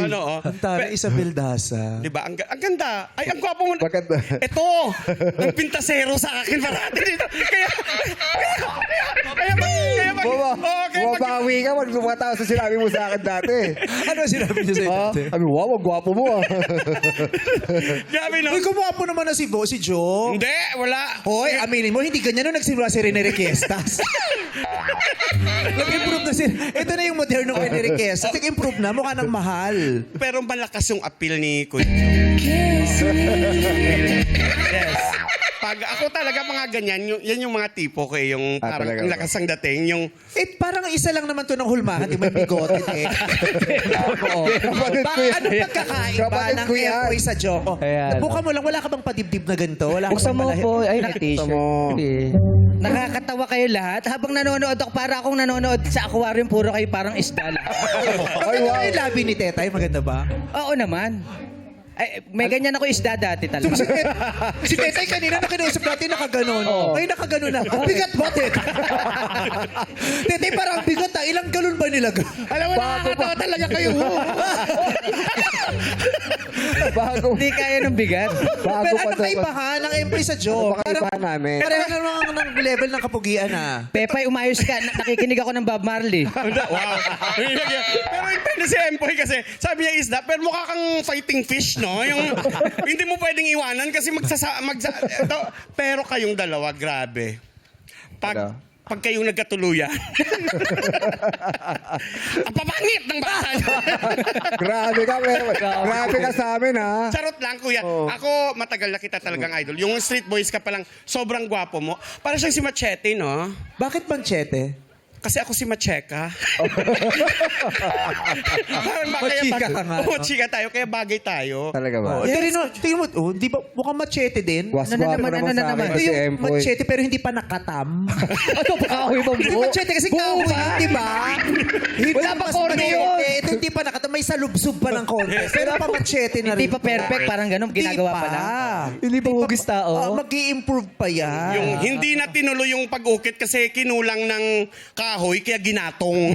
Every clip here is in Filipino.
Ano, oh. Ang tara, Isabel Daza. Di ba? Ang ganda. Ay, ang gwapo mo. Maganda. Ito, ang pintasero sa akin parati dito. Bumabawi ka, wag lumatawa sa sinabi mo sa akin dati. Ano sinabi niyo sa'yo dati? Sabi, wow, ang gwapo mo ah. Grabe, no? Uy, kumuha po naman na si Joe. Hindi, wala. Hoy, aminin mo, hindi ganyan nung nagsimula si Rene Requestas. Nag-improve na si... Ito na yung modernong Rene Requestas. Nag-improve na, mukha ng mahal. Pero malakas yung appeal ni Kuya Joe. Yes. Pag ako talaga mga ganyan, yan yung mga tipo ko yung parang talaga ang ba? lakas ang dating. Yung, Parang isa lang naman to ng hulmahan, di may bigote eh. Oo. Kapatid ko yan. Ano pagkakaiba Kapatid ng ko yan. Empoy sa Joe? Ayan. Nabuka mo lang, wala ka bang padibdib na ganito? Wala ka Buksan bang mo malahi- po. Ay, Buksan naka-t-shirt. mo. Nakakatawa kayo lahat. Habang nanonood ako, para akong nanonood sa aquarium, puro kayo parang isda lahat. Ay, Maganda wow. ba yung labi ni Tetay? Maganda ba? Oo naman. Ay, may ganyan ako isda dati talaga. Si Tetay kanina na kinausap natin nakaganon. Oo. Ay, nakaganon na. Bigat ba, Tetay? Tetay, parang bigat ah. Ilang galon ba nilagay? alam mo, nakakatawa talaga kayo. Bago. Hindi kaya ng bigat. Bago Pero pa ano to. kaibahan ng Empoy sa Joe? Ano ba kaibahan namin? Pareho naman ng level ng kapugian ah. Pepay, umayos ka. Nakikinig ako ng Bob Marley. Wow. Pero in fairness si Empoy kasi, sabi niya isda, pero mukha kang fighting fish, no? Yung, hindi mo pwedeng iwanan kasi pero kayong dalawa, grabe. Ano? Pag kayong nagkatuluyan. Ang papangit ng bata niyo. Grabe ka, grabe ka sa amin ha. Charot lang, kuya. Oo. Ako, matagal na kita talagang idol. Yung Street Boys ka palang sobrang gwapo mo. Para siyang si Machete, no? Bakit manchete? Kasi ako si Macheka. Machika ka nga, Oo, no? chika tayo. Kaya bagay tayo. Talaga ba? Oh, tingin mo, di ba mukhang machete din? Waswapo Ano na naman naman, sa amin Ito si yung Empoy. machete pero hindi pa nakatam. Ano pa kahoy bang Kasi buo? machete kasi kahoy yun, di ba? Hindi Wala pa mas korne machete. yun. Ito hindi pa nakatam. May salubsub pa ng konti. Pero pa machete na Hindi rin. pa to. perfect, parang ganun, ginagawa pa lang. Hindi pa hugis tao. Mag-i-improve pa yan. Yung hindi na tinuloy yung pag-ukit kasi kinulang ng kahoy kaya ginatong.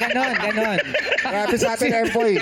Ganon. Grabe sa atin, Empoy.